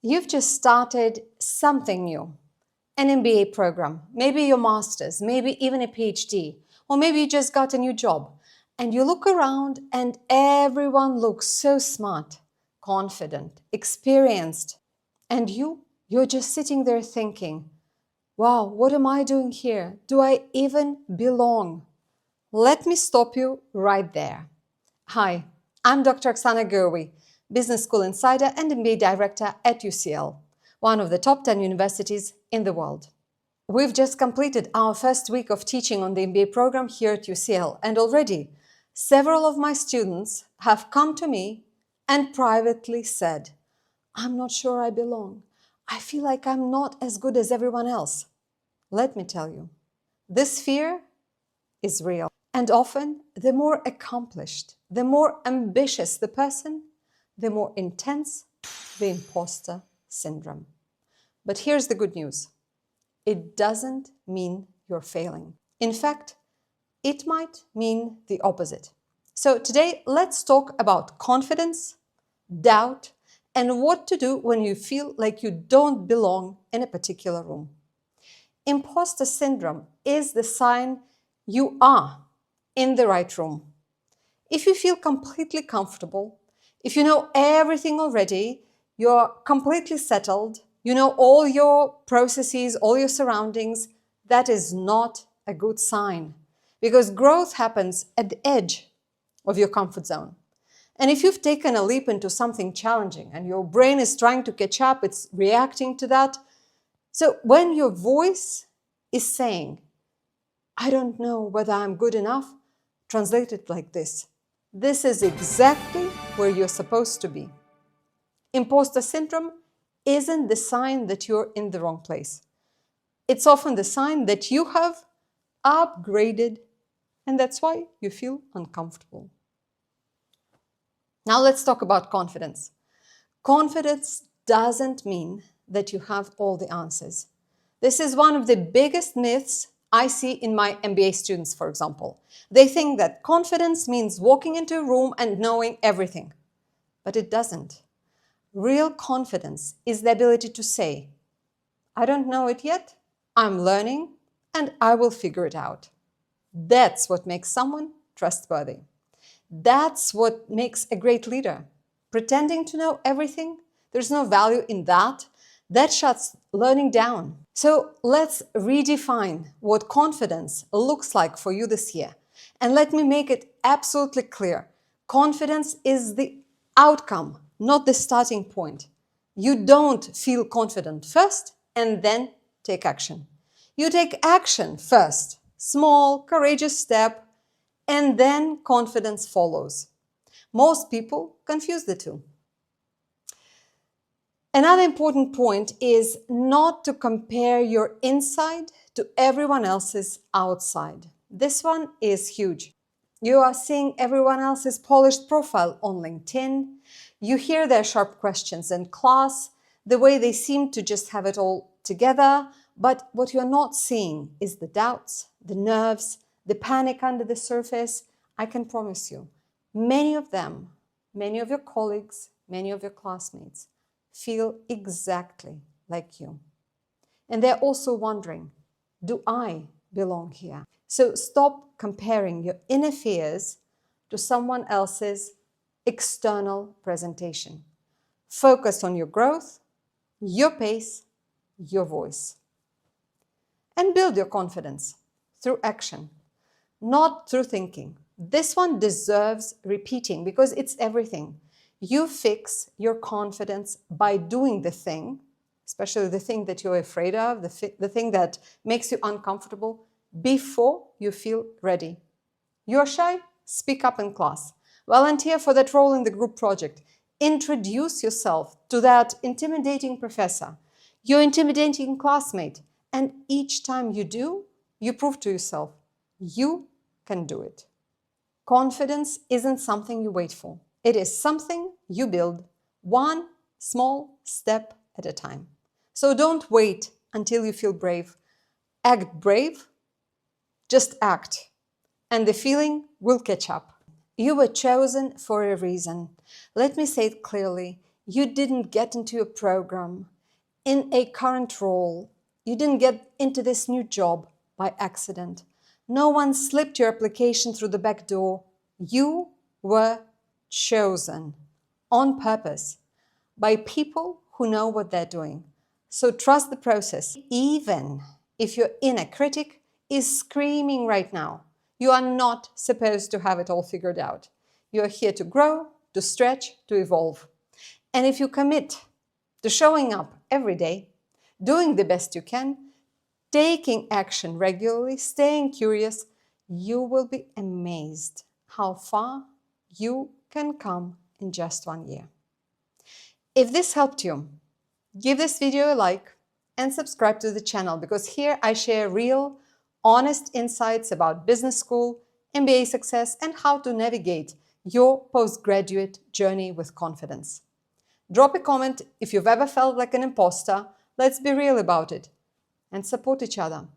You've just started something new, an MBA program, maybe your master's, maybe even a PhD, or maybe you just got a new job. And you look around and everyone looks so smart, confident, experienced. And you're just sitting there thinking, wow, what am I doing here? Do I even belong? Let me stop you right there. Hi, I'm Dr. Oksana Gurwi, Business School Insider and MBA Director at UCL, one of the top 10 universities in the world. We've just completed our first week of teaching on the MBA program here at UCL, and already several of my students have come to me and privately said, I'm not sure I belong. I feel like I'm not as good as everyone else. Let me tell you, this fear is real. And often, the more accomplished, the more ambitious the person, the more intense the imposter syndrome. But here's the good news. It doesn't mean you're failing. In fact, it might mean the opposite. So today, let's talk about confidence, doubt, and what to do when you feel like you don't belong in a particular room. Imposter syndrome is the sign you are in the right room. If you feel completely comfortable, if you know everything already, you're completely settled, you know all your processes, all your surroundings, that is not a good sign, because growth happens at the edge of your comfort zone. And if you've taken a leap into something challenging and your brain is trying to catch up, it's reacting to that. So when your voice is saying, I don't know whether I'm good enough, translate it like this. This is exactly where you're supposed to be. Imposter syndrome isn't the sign that you're in the wrong place. It's often the sign that you have upgraded, and that's why you feel uncomfortable. Now let's talk about confidence. Confidence doesn't mean that you have all the answers. This is one of the biggest myths I see in my MBA students, for example. They think that confidence means walking into a room and knowing everything, but it doesn't. Real confidence is the ability to say, I don't know it yet, I'm learning, and I will figure it out. That's what makes someone trustworthy. That's what makes a great leader. Pretending to know everything, there's no value in that. That shuts learning down. So let's redefine what confidence looks like for you this year. And let me make it absolutely clear. Confidence is the outcome, not the starting point. You don't feel confident first and then take action. You take action first, small, courageous step, and then confidence follows. Most people confuse the two. Another important point is not to compare your inside to everyone else's outside. This one is huge. You are seeing everyone else's polished profile on LinkedIn. You hear their sharp questions in class, the way they seem to just have it all together. But what you're not seeing is the doubts, the nerves, the panic under the surface. I can promise you, many of them, many of your colleagues, many of your classmates, feel exactly like you. And they're also wondering, do I belong here? So stop comparing your inner fears to someone else's external presentation. Focus on your growth, your pace, your voice. And build your confidence through action, not through thinking. This one deserves repeating because it's everything. You fix your confidence by doing the thing, especially the thing that you're afraid of, the thing that makes you uncomfortable, before you feel ready. You're shy? Speak up in class. Volunteer for that role in the group project. Introduce yourself to that intimidating professor, your intimidating classmate, and each time you do, you prove to yourself, you can do it. Confidence isn't something you wait for. It is something you build one small step at a time. So don't wait until you feel brave. Act brave, just act, and the feeling will catch up. You were chosen for a reason. Let me say it clearly. You didn't get into a program in a current role. You didn't get into this new job by accident. No one slipped your application through the back door. You were chosen on purpose by people who know what they're doing. So trust the process. Even if your inner critic is screaming right now, you are not supposed to have it all figured out. You are here to grow, to stretch, to evolve. And if you commit to showing up every day, doing the best you can, taking action regularly, staying curious, you will be amazed how far you can come in just 1 year. If this helped you, give this video a like and subscribe to the channel, because here I share real, honest insights about business school, MBA success, and how to navigate your postgraduate journey with confidence. Drop a comment if you've ever felt like an imposter. Let's be real about it and support each other.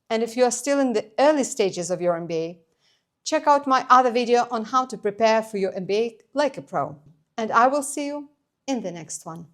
And if you are still in the early stages of your MBA, check out my other video on how to prepare for your MBA like a pro. And I will see you in the next one.